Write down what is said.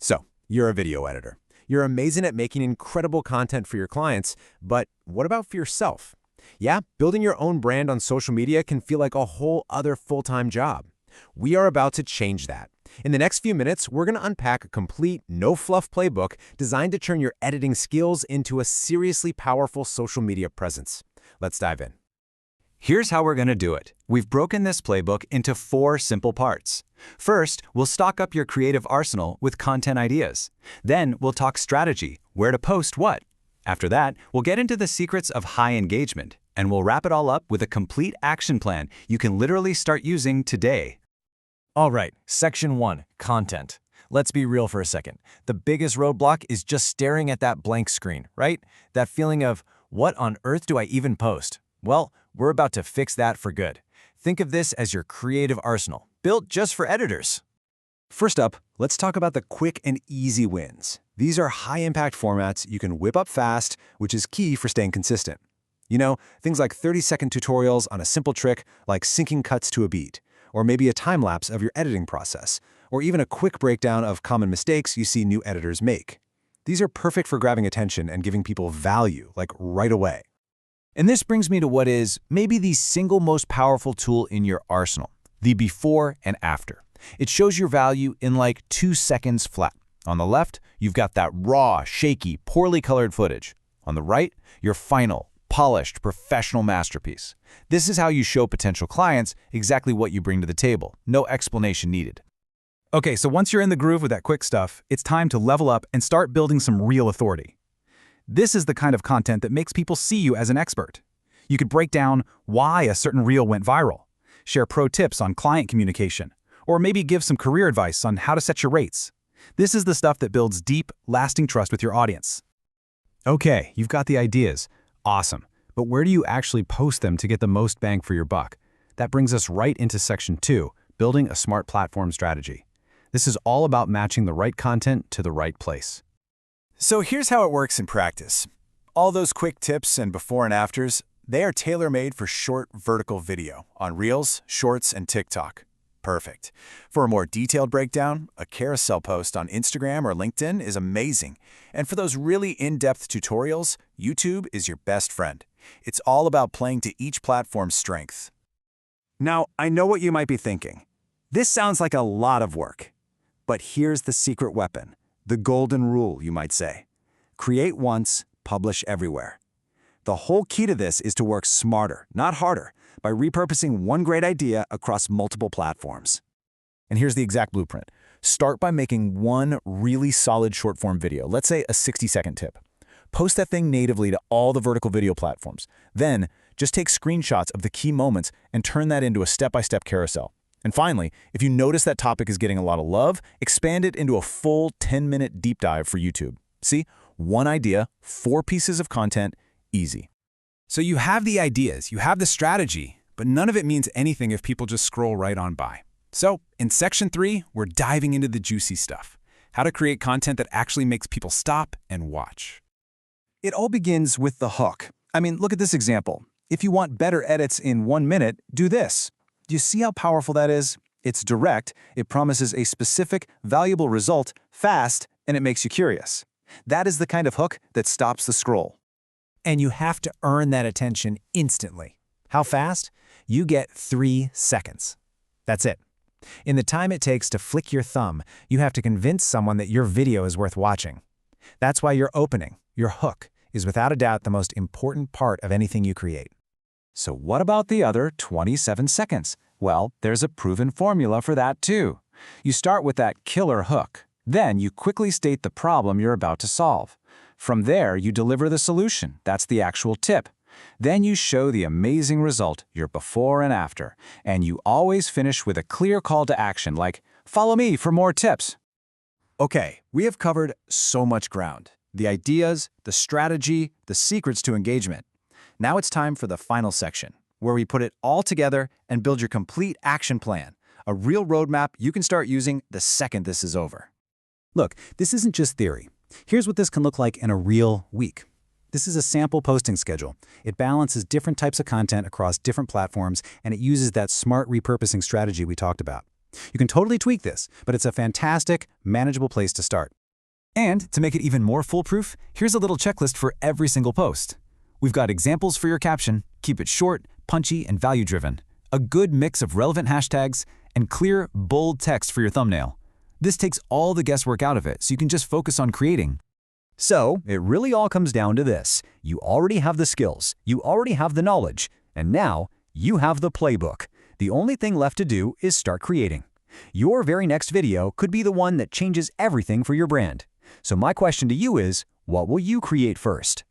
So, you're a video editor. You're amazing at making incredible content for your clients, but what about for yourself? Yeah, building your own brand on social media can feel like a whole other full-time job. We are about to change that. In the next few minutes, we're going to unpack a complete, no-fluff playbook designed to turn your editing skills into a seriously powerful social media presence. Let's dive in. Here's how we're going to do it. We've broken this playbook into 4 simple parts. First, we'll stock up your creative arsenal with content ideas. Then, we'll talk strategy, where to post what. After that, we'll get into the secrets of high engagement, and we'll wrap it all up with a complete action plan you can literally start using today. All right, Section 1, Content. Let's be real for a second. The biggest roadblock is just staring at that blank screen, right? That feeling of, what on earth do I even post? Well, we're about to fix that for good. Think of this as your creative arsenal, built just for editors. First up, let's talk about the quick and easy wins. These are high-impact formats you can whip up fast, which is key for staying consistent. You know, things like 30-second tutorials on a simple trick like syncing cuts to a beat, or maybe a time-lapse of your editing process, or even a quick breakdown of common mistakes you see new editors make. These are perfect for grabbing attention and giving people value, like right away. And this brings me to what is maybe the single most powerful tool in your arsenal, the before and after. It shows your value in like 2 seconds flat. On the left, you've got that raw, shaky, poorly colored footage. On the right, your final, polished, professional masterpiece. This is how you show potential clients exactly what you bring to the table. No explanation needed. Okay, so once you're in the groove with that quick stuff, it's time to level up and start building some real authority. This is the kind of content that makes people see you as an expert. You could break down why a certain reel went viral, share pro tips on client communication, or maybe give some career advice on how to set your rates. This is the stuff that builds deep, lasting trust with your audience. Okay, you've got the ideas. Awesome. But where do you actually post them to get the most bang for your buck? That brings us right into Section 2, building a smart platform strategy. This is all about matching the right content to the right place. So here's how it works in practice. All those quick tips and before and afters, they are tailor-made for short vertical video on Reels, Shorts, and TikTok. Perfect. For a more detailed breakdown, a carousel post on Instagram or LinkedIn is amazing. And for those really in-depth tutorials, YouTube is your best friend. It's all about playing to each platform's strength. Now, I know what you might be thinking. This sounds like a lot of work. But here's the secret weapon. The golden rule, you might say. Create once, publish everywhere. The whole key to this is to work smarter, not harder, by repurposing one great idea across multiple platforms. And here's the exact blueprint. Start by making one really solid short-form video, let's say a 60-second tip. Post that thing natively to all the vertical video platforms. Then, just take screenshots of the key moments and turn that into a step-by-step carousel. And finally, if you notice that topic is getting a lot of love, expand it into a full 10-minute deep dive for YouTube. See? One idea, 4 pieces of content, easy. So you have the ideas, you have the strategy, but none of it means anything if people just scroll right on by. So, in Section 3, we're diving into the juicy stuff. How to create content that actually makes people stop and watch. It all begins with the hook. I mean, look at this example. If you want better edits in 1 minute, do this. Do you see how powerful that is? It's direct, it promises a specific, valuable result, fast, and it makes you curious. That is the kind of hook that stops the scroll. And you have to earn that attention instantly. How fast? You get 3 seconds. That's it. In the time it takes to flick your thumb, you have to convince someone that your video is worth watching. That's why your opening, your hook, is without a doubt the most important part of anything you create. So what about the other 27 seconds? Well, there's a proven formula for that too. You start with that killer hook. Then you quickly state the problem you're about to solve. From there, you deliver the solution. That's the actual tip. Then you show the amazing result, your before and after. And you always finish with a clear call to action like, follow me for more tips. Okay, we have covered so much ground. The ideas, the strategy, the secrets to engagement. Now it's time for the final section, where we put it all together and build your complete action plan, a real roadmap you can start using the second this is over. Look, this isn't just theory. Here's what this can look like in a real week. This is a sample posting schedule. It balances different types of content across different platforms, and it uses that smart repurposing strategy we talked about. You can totally tweak this, but it's a fantastic, manageable place to start. And to make it even more foolproof, here's a little checklist for every single post. We've got examples for your caption, keep it short, punchy, and value-driven, a good mix of relevant hashtags, and clear, bold text for your thumbnail. This takes all the guesswork out of it, so you can just focus on creating. So, it really all comes down to this. You already have the skills, you already have the knowledge, and now you have the playbook. The only thing left to do is start creating. Your very next video could be the one that changes everything for your brand. So my question to you is, what will you create first?